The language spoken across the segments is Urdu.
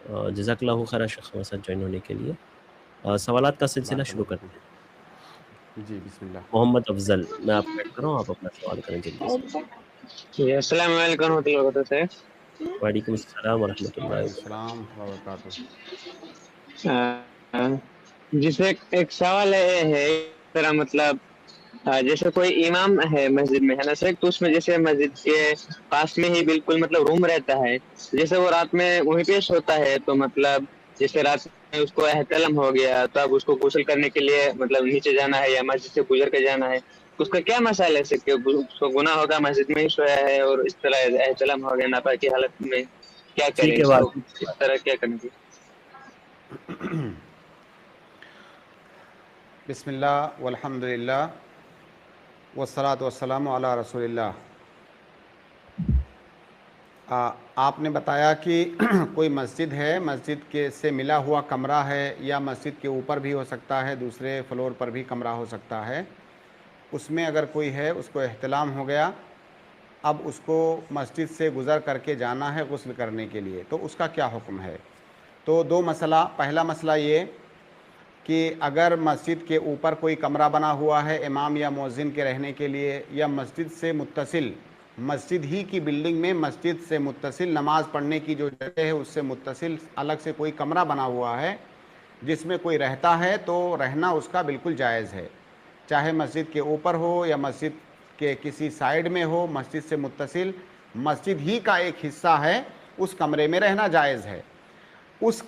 جزاک اللہ خیر شیخ ہمارے ساتھ جوائن ہونے کے لیے. سوالات کا سلسلہ بارک شروع اللہ کرتے ہیں. فیکم. جی بسم اللہ. محمد افضل میں آپ کو ایڈ کر رہا ہوں, آپ اپنا سوال کریں جلدی سے. جی السلام علیکم ورحمۃ اللہ وبرکاتہ. وعلیکم السلام ورحمۃ اللہ وعلیکم وبرکاتہ. السلام وبرکاتہ. جس میں ایک سوال ہے طرح مطلب جیسے کوئی امام ہے مسجد میں ہے نا سر, تو اس میں جیسے مسجد کے پاس میں ہی بالکل مطلب روم رہتا ہے, جیسے وہ رات میں وہیں پیش ہوتا ہے, تو مطلب جیسے رات میں اس کو احتلام ہو گیا تو اب اس کو غسل کرنے کے لیے مطلب نیچے جانا ہے یا مسجد سے گزر کے جانا ہے, اس کا کیا مسئلہ ہے کہ اس کو گناہ ہوگا مسجد میں ہی سویا ہے اور اس طرح احتلام ہو گیا ناپاکی حالت میں, کیا کریں ٹھیک ہے اس کو, بات. اس طرح کیا کرنا چاہیے؟ بسم اللہ والحمد للہ والصلاۃ والسلام علی رسول اللہ. آپ نے بتایا کہ کوئی مسجد ہے, مسجد کے سے ملا ہوا کمرہ ہے, یا مسجد کے اوپر بھی ہو سکتا ہے, دوسرے فلور پر بھی کمرہ ہو سکتا ہے. اس میں اگر کوئی ہے, اس کو احتلام ہو گیا, اب اس کو مسجد سے گزر کر کے جانا ہے غسل کرنے کے لیے, تو اس کا کیا حکم ہے؟ تو دو مسئلہ. پہلا مسئلہ یہ کہ اگر مسجد کے اوپر کوئی کمرہ بنا ہوا ہے امام یا مؤذن کے رہنے کے لیے, یا مسجد سے متصل, مسجد ہی کی بلڈنگ میں مسجد سے متصل نماز پڑھنے کی جو جگہ ہے اس سے متصل الگ سے کوئی کمرہ بنا ہوا ہے جس میں کوئی رہتا ہے, تو رہنا اس کا بالکل جائز ہے, چاہے مسجد کے اوپر ہو یا مسجد کے کسی سائیڈ میں ہو, مسجد سے متصل مسجد ہی کا ایک حصہ ہے, اس کمرے میں رہنا جائز ہے. اس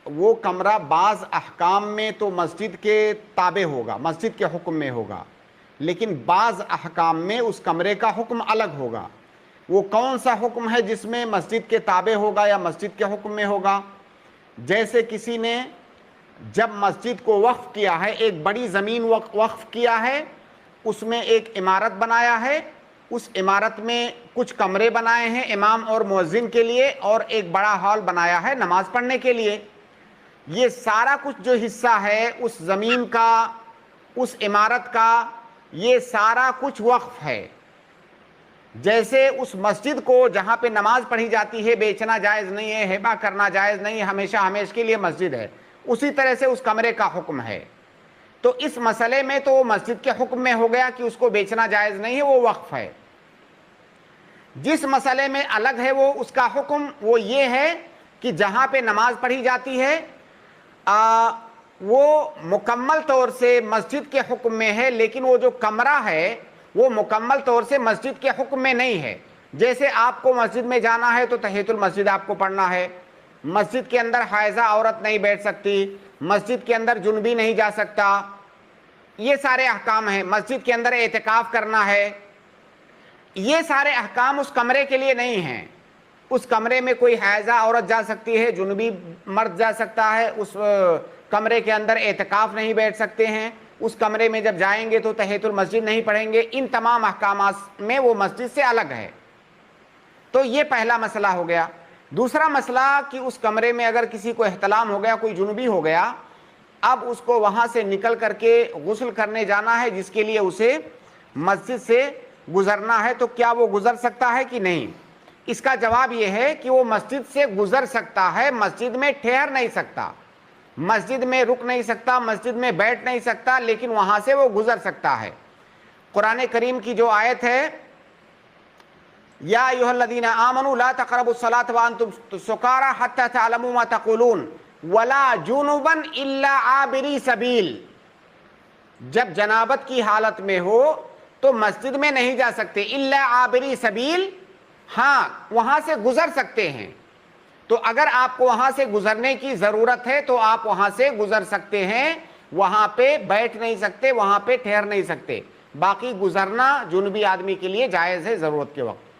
وہ کمرہ بعض احکام میں تو مسجد کے تابع ہوگا, مسجد کے حکم میں ہوگا, لیکن بعض احکام میں اس کمرے کا حکم الگ ہوگا. وہ کون سا حکم ہے جس میں مسجد کے تابع ہوگا یا مسجد کے حکم میں ہوگا؟ جیسے کسی نے جب مسجد کو وقف کیا ہے, ایک بڑی زمین وقف کیا ہے, اس میں ایک عمارت بنایا ہے, اس عمارت میں کچھ کمرے بنائے ہیں امام اور مؤذن کے لیے, اور ایک بڑا ہال بنایا ہے نماز پڑھنے کے لیے. یہ سارا کچھ جو حصہ ہے اس زمین کا, اس عمارت کا, یہ سارا کچھ وقف ہے. جیسے اس مسجد کو جہاں پہ نماز پڑھی جاتی ہے بیچنا جائز نہیں ہے, ہبہ کرنا جائز نہیں ہے, ہمیشہ ہمیشہ کے لیے مسجد ہے, اسی طرح سے اس کمرے کا حکم ہے. تو اس مسئلے میں تو وہ مسجد کے حکم میں ہو گیا کہ اس کو بیچنا جائز نہیں ہے, وہ وقف ہے. جس مسئلے میں الگ ہے وہ اس کا حکم وہ یہ ہے کہ جہاں پہ نماز پڑھی جاتی ہے وہ مکمل طور سے مسجد کے حکم میں ہے, لیکن وہ جو کمرہ ہے وہ مکمل طور سے مسجد کے حکم میں نہیں ہے. جیسے آپ کو مسجد میں جانا ہے تو تحیۃ المسجد آپ کو پڑھنا ہے, مسجد کے اندر حائضہ عورت نہیں بیٹھ سکتی, مسجد کے اندر جنبی نہیں جا سکتا, یہ سارے احکام ہیں. مسجد کے اندر اعتکاف کرنا ہے, یہ سارے احکام اس کمرے کے لیے نہیں ہیں. اس کمرے میں کوئی حائضہ عورت جا سکتی ہے, جنبی مرد جا سکتا ہے, اس کمرے کے اندر اعتکاف نہیں بیٹھ سکتے ہیں, اس کمرے میں جب جائیں گے تو تحیۃ المسجد نہیں پڑھیں گے. ان تمام احکامات میں وہ مسجد سے الگ ہے. تو یہ پہلا مسئلہ ہو گیا. دوسرا مسئلہ کہ اس کمرے میں اگر کسی کو احتلام ہو گیا, کوئی جنبی ہو گیا, اب اس کو وہاں سے نکل کر کے غسل کرنے جانا ہے جس کے لیے اسے مسجد سے گزرنا ہے, تو کیا وہ گزر سکتا ہے کہ نہیں؟ اس کا جواب یہ ہے کہ وہ مسجد سے گزر سکتا ہے, مسجد میں ٹھہر نہیں سکتا, مسجد میں رک نہیں سکتا, مسجد میں بیٹھ نہیں سکتا, لیکن وہاں سے وہ گزر سکتا ہے. قرآن کریم کی جو آیت ہے یا ایھا الذین آمنوا لا تقربوا الصلاۃ وانتم سکارى حتى تعلموا ما تقولون ولا جنبا الا عابری سبیل, جب جنابت کی حالت میں ہو تو مسجد میں نہیں جا سکتے, الا عابری سبیل, ہاں وہاں سے گزر سکتے ہیں. تو اگر آپ کو وہاں سے گزرنے کی ضرورت ہے تو آپ وہاں سے گزر سکتے ہیں, وہاں پہ بیٹھ نہیں سکتے, وہاں پہ ٹھہر نہیں سکتے. باقی گزرنا جنبی آدمی کے لیے جائز ہے ضرورت کے وقت.